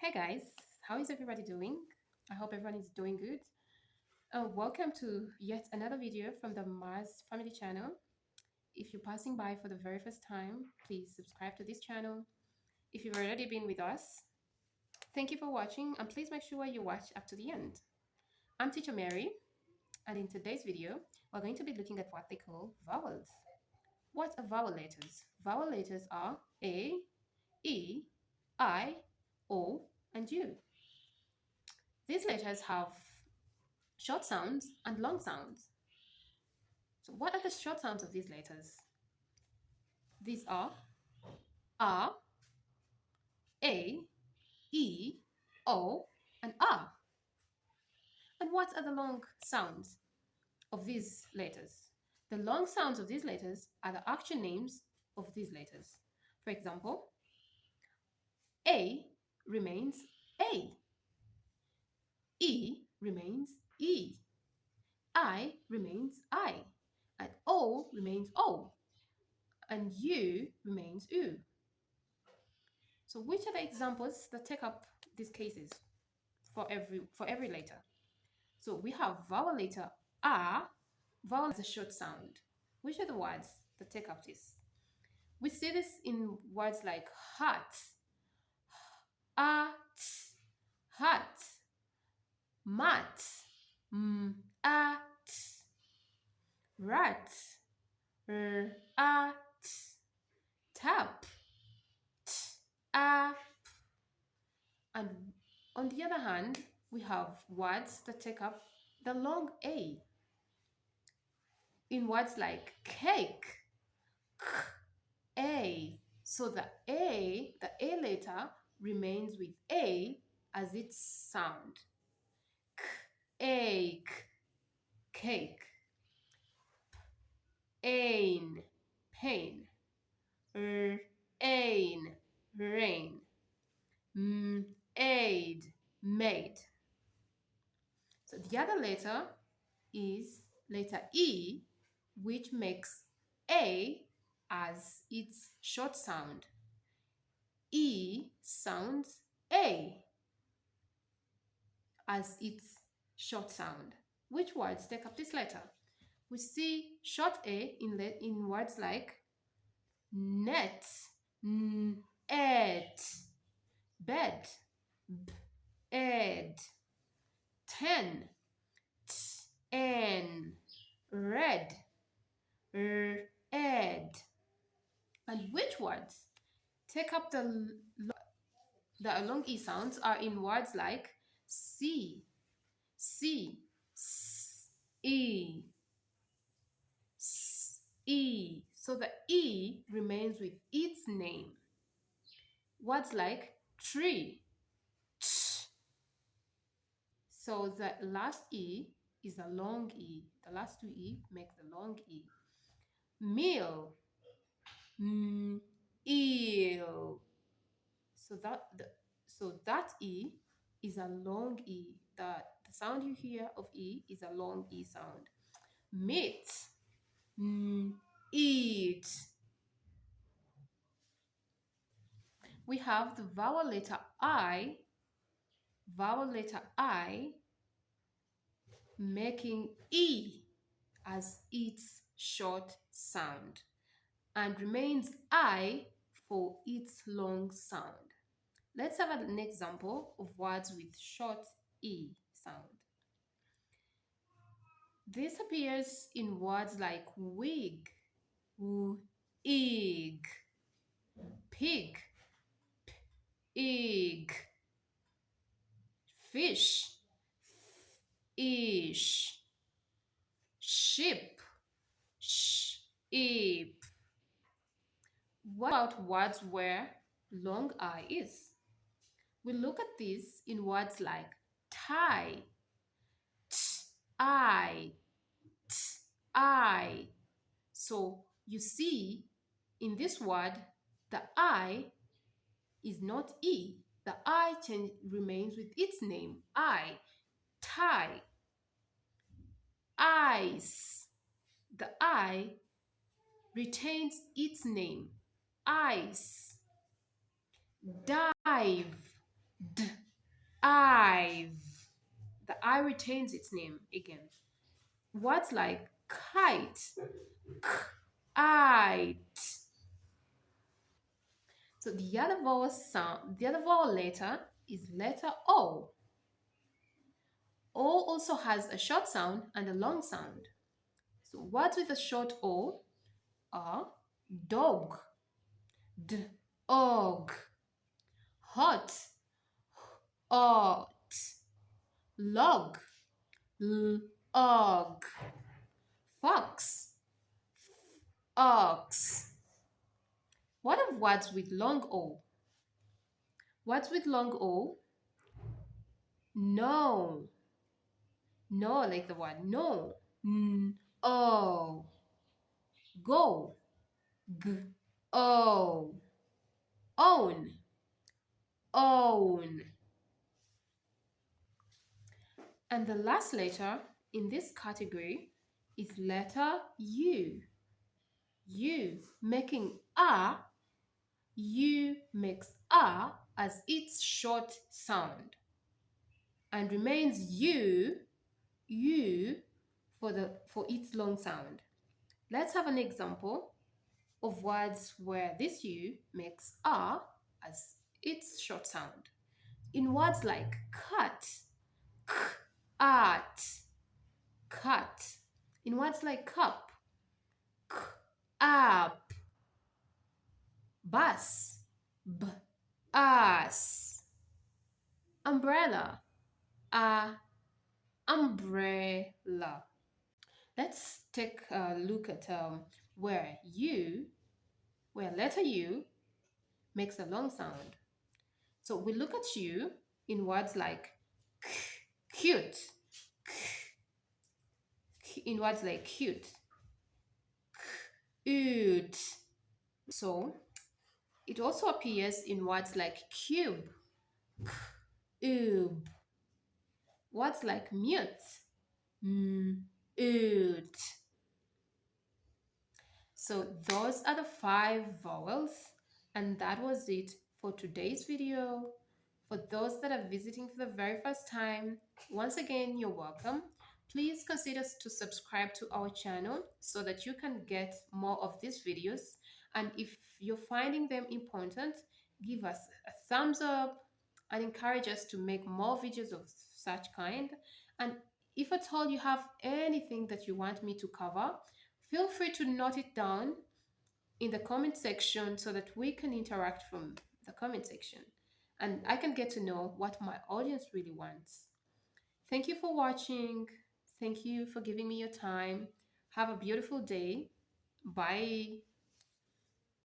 Hey guys, how is everybody doing? I hope everyone is doing good. Welcome to yet another video from the Mars Family channel. If you're passing by for the very first time, please subscribe to this channel. If you've already been with us, thank you for watching and please make sure you watch up to the end. I'm Teacher Mary, and in today's video, we're going to be looking at what they call vowels. What are vowel letters? Vowel letters are A, E, I, O, and U. These letters have short sounds and long sounds. So what are the short sounds of these letters? These are R, A, E, O, and R. And what are the long sounds of these letters? The long sounds of these letters are the actual names of these letters. For example, A remains A, E remains E, I remains I, and O remains O, and U remains U. So which are the examples that take up these cases for every letter? So we have vowel letter R. Vowel is a short sound. Which are the words that take up this? We see this in words like heart, at, hat, mat, at, rat, at, tap, a. And on the other hand, we have words that take up the long A in words like cake, A. So the A letter remains with A as its sound. Ache, cake. Ain, pain. Ain, rain. Aid, made. So the other letter is letter E, which makes A as its short sound. E sounds A as its short sound. Which words take up this letter? We see short A in words like net, ed, bed, ed, ten, n, red, ed. And which words take up the long E sounds are in words like see, see, e, e. So the E remains with its name. Words like tree, t. So the last E is a long E. The last two E make the long E. Meal, eel. So that E is a long E. The sound you hear of E is a long E sound. Meat, eat. We have the vowel letter I making E as its short sound and remains I for its long sound. Let's have an example of words with short E sound. This appears in words like wig, egg, pig, egg, fish, ish, sheep, sheep. What about words where long I is? We look at this in words like tie, I, I. So you see in this word, the I is not E. The I remains with its name, I, tie, ice. The I retains its name, ice, dive, D, I've. The I retains its name again. Words like kite, kite. So the other vowel letter is letter O. O also has a short sound and a long sound. So words with a short O are dog, d, og, hot, ot, log, l, og, fox, ox. What of words with long O? Words with long O, no, no, like the word no, oh, go, g, oh, own, own. And the last letter in this category is letter U. U, making a, U makes a as its short sound and remains U for its long sound. Let's have an example of words where this U makes a as its short sound. In words like cut, k, at, cut. In words like cup, k, up, bus, b, us, umbrella, a, umbrella. Let's take a look at where letter U makes a long sound. So we look at U in words like cute, in words like cute, cute. So it also appears in words like cube, cube. Words like mute, mute. So those are the 5 vowels, and that was it for today's video. For those that are visiting for the very first time, once again, you're welcome. Please consider to subscribe to our channel so that you can get more of these videos. And if you're finding them important, give us a thumbs up and encourage us to make more videos of such kind. And if at all you have anything that you want me to cover, feel free to note it down in the comment section so that we can interact from the comment section and I can get to know what my audience really wants. Thank you for watching. Thank you for giving me your time. Have a beautiful day. Bye.